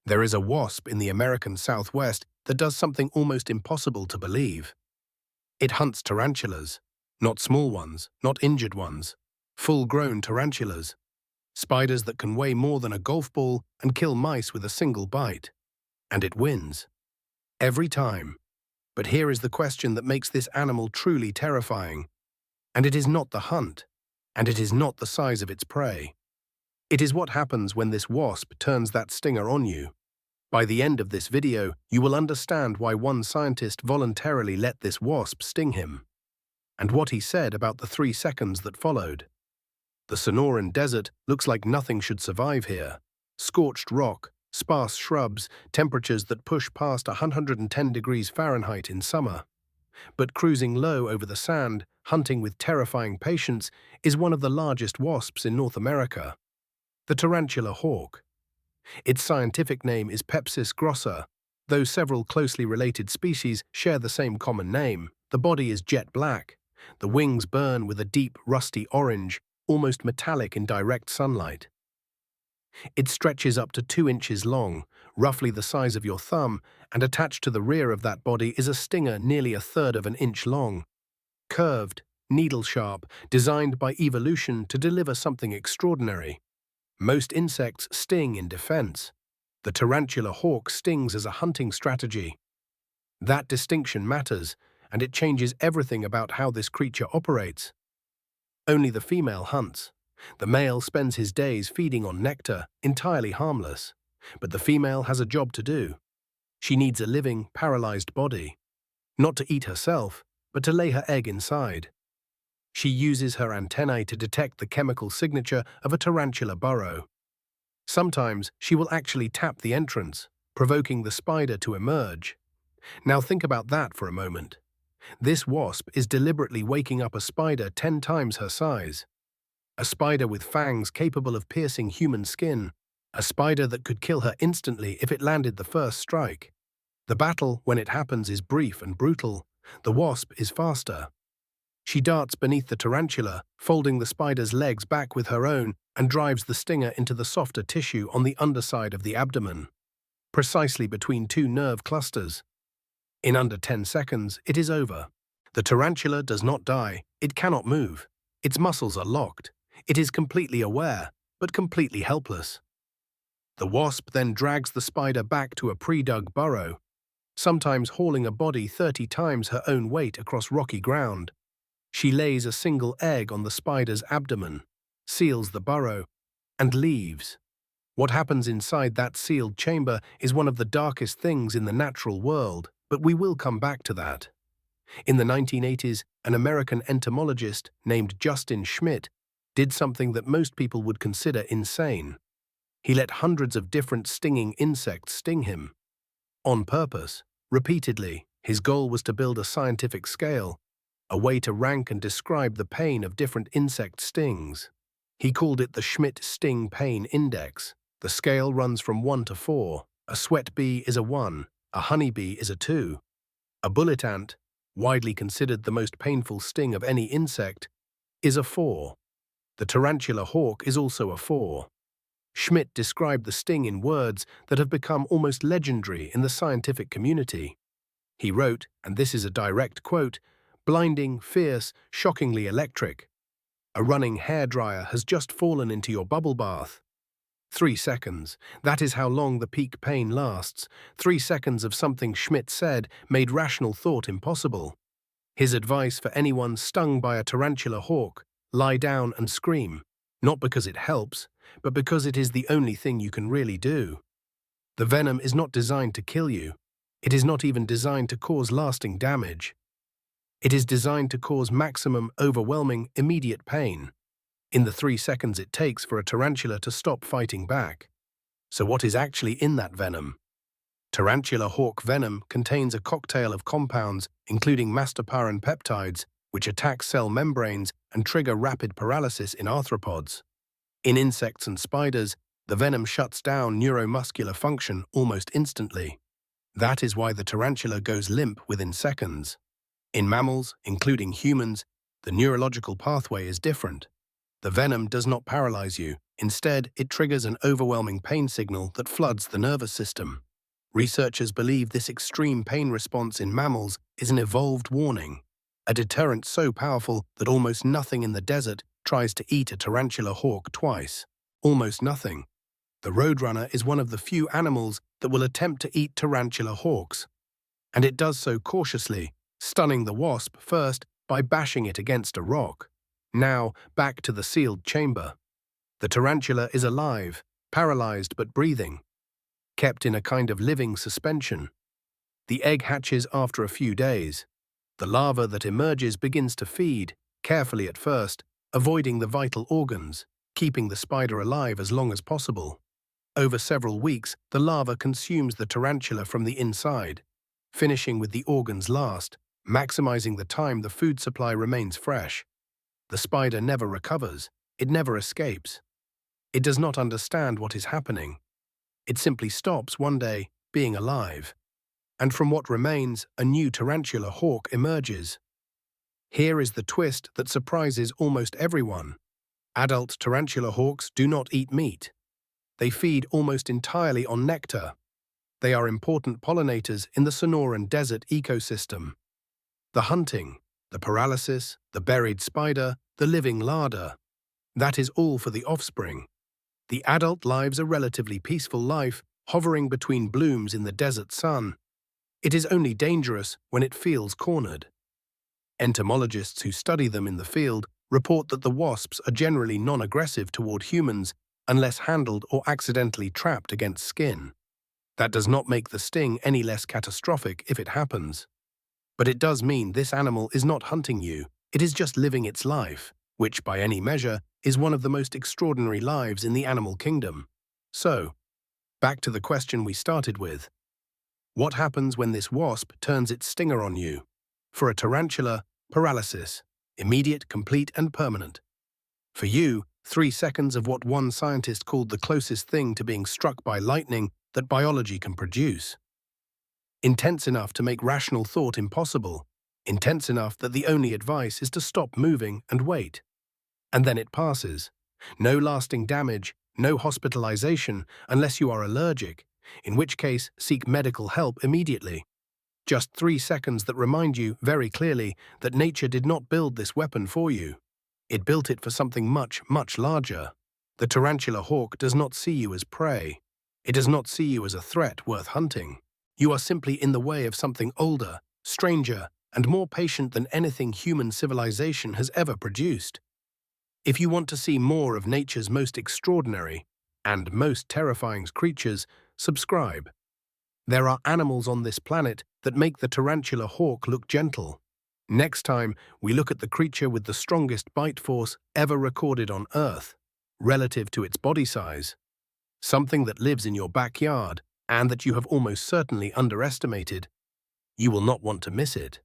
There is a wasp in the American Southwest that does something almost impossible to believe. It hunts tarantulas, not small ones, not injured ones, full-grown tarantulas, spiders that can weigh more than a golf ball and kill mice with a single bite. And it wins. Every time. But here is the question that makes this animal truly terrifying. And it is not the hunt, and it is not the size of its prey. It is what happens when this wasp turns that stinger on you. By the end of this video, you will understand why one scientist voluntarily let this wasp sting him, and what he said about the 3 seconds that followed. The Sonoran Desert looks like nothing should survive here. Scorched rock, sparse shrubs, temperatures that push past 110 degrees Fahrenheit in summer. But cruising low over the sand, hunting with terrifying patience, is one of the largest wasps in North America. The tarantula hawk. Its scientific name is Pepsis grossa. Though several closely related species share the same common name, the body is jet black. The wings burn with a deep, rusty orange, almost metallic in direct sunlight. It stretches up to 2 inches long, roughly the size of your thumb, and attached to the rear of that body is a stinger nearly 1/3 of an inch long. Curved, needle-sharp, designed by evolution to deliver something extraordinary. Most insects sting in defense. The tarantula hawk stings as a hunting strategy. That distinction matters, and it changes everything about how this creature operates. Only the female hunts. The male spends his days feeding on nectar, entirely harmless. But the female has a job to do. She needs a living, paralyzed body. Not to eat herself, but to lay her egg inside. She uses her antennae to detect the chemical signature of a tarantula burrow. Sometimes she will actually tap the entrance, provoking the spider to emerge. Now think about that for a moment. This wasp is deliberately waking up a spider 10 times her size. A spider with fangs capable of piercing human skin. A spider that could kill her instantly if it landed the first strike. The battle, when it happens, is brief and brutal. The wasp is faster. She darts beneath the tarantula, folding the spider's legs back with her own, and drives the stinger into the softer tissue on the underside of the abdomen, precisely between 2 nerve clusters. In under 10 seconds, it is over. The tarantula does not die. It cannot move. Its muscles are locked. It is completely aware, but completely helpless. The wasp then drags the spider back to a pre-dug burrow, sometimes hauling a body 30 times her own weight across rocky ground. She lays a single egg on the spider's abdomen, seals the burrow, and leaves. What happens inside that sealed chamber is one of the darkest things in the natural world, but we will come back to that. In the 1980s, an American entomologist named Justin Schmidt did something that most people would consider insane. He let hundreds of different stinging insects sting him. On purpose, repeatedly, his goal was to build a scientific scale, a way to rank and describe the pain of different insect stings. He called it the Schmidt Sting Pain Index. The scale runs from 1 to 4. A sweat bee is a 1, a honeybee is a 2. A bullet ant, widely considered the most painful sting of any insect, is a 4. The tarantula hawk is also a 4. Schmidt described the sting in words that have become almost legendary in the scientific community. He wrote, and this is a direct quote, "Blinding, fierce, shockingly electric. A running hairdryer has just fallen into your bubble bath. 3 seconds. That is how long the peak pain lasts. 3 seconds of something Schmidt said made rational thought impossible. His advice for anyone stung by a tarantula hawk: lie down and scream. Not because it helps, but because it is the only thing you can really do. The venom is not designed to kill you. It is not even designed to cause lasting damage. It is designed to cause maximum, overwhelming, immediate pain, in the 3 seconds it takes for a tarantula to stop fighting back. So what is actually in that venom? Tarantula hawk venom contains a cocktail of compounds, including mastoparin peptides, which attack cell membranes and trigger rapid paralysis in arthropods. In insects and spiders, the venom shuts down neuromuscular function almost instantly. That is why the tarantula goes limp within seconds. In mammals, including humans, the neurological pathway is different. The venom does not paralyze you. Instead, it triggers an overwhelming pain signal that floods the nervous system. Researchers believe this extreme pain response in mammals is an evolved warning, a deterrent so powerful that almost nothing in the desert tries to eat a tarantula hawk twice. Almost nothing. The roadrunner is one of the few animals that will attempt to eat tarantula hawks, and it does so cautiously, stunning the wasp first by bashing it against a rock. Now, back to the sealed chamber. The tarantula is alive, paralyzed but breathing, kept in a kind of living suspension. The egg hatches after a few days. The larva that emerges begins to feed, carefully at first, avoiding the vital organs, keeping the spider alive as long as possible. Over several weeks, the larva consumes the tarantula from the inside, finishing with the organs last, maximizing the time the food supply remains fresh. The spider never recovers. It never escapes. It does not understand what is happening. It simply stops one day being alive, and from what remains, a new tarantula hawk emerges. Here is the twist that surprises almost everyone. Adult tarantula hawks do not eat meat. They feed almost entirely on nectar. They are important pollinators in the Sonoran Desert ecosystem. The hunting, the paralysis, the buried spider, the living larder. That is all for the offspring. The adult lives a relatively peaceful life, hovering between blooms in the desert sun. It is only dangerous when it feels cornered. Entomologists who study them in the field report that the wasps are generally non-aggressive toward humans unless handled or accidentally trapped against skin. That does not make the sting any less catastrophic if it happens. But it does mean this animal is not hunting you, it is just living its life, which, by any measure, is one of the most extraordinary lives in the animal kingdom. So, back to the question we started with. What happens when this wasp turns its stinger on you? For a tarantula, paralysis, immediate, complete, and permanent. For you, 3 seconds of what one scientist called the closest thing to being struck by lightning that biology can produce. Intense enough to make rational thought impossible, intense enough that the only advice is to stop moving and wait. And then it passes. No lasting damage, no hospitalization unless you are allergic, in which case seek medical help immediately. Just 3 seconds that remind you very clearly that nature did not build this weapon for you. It built it for something much, much larger. The tarantula hawk does not see you as prey. It does not see you as a threat worth hunting. You are simply in the way of something older, stranger, and more patient than anything human civilization has ever produced. If you want to see more of nature's most extraordinary and most terrifying creatures, subscribe. There are animals on this planet that make the tarantula hawk look gentle. Next time, we look at the creature with the strongest bite force ever recorded on Earth, relative to its body size. Something that lives in your backyard and that you have almost certainly underestimated. You will not want to miss it.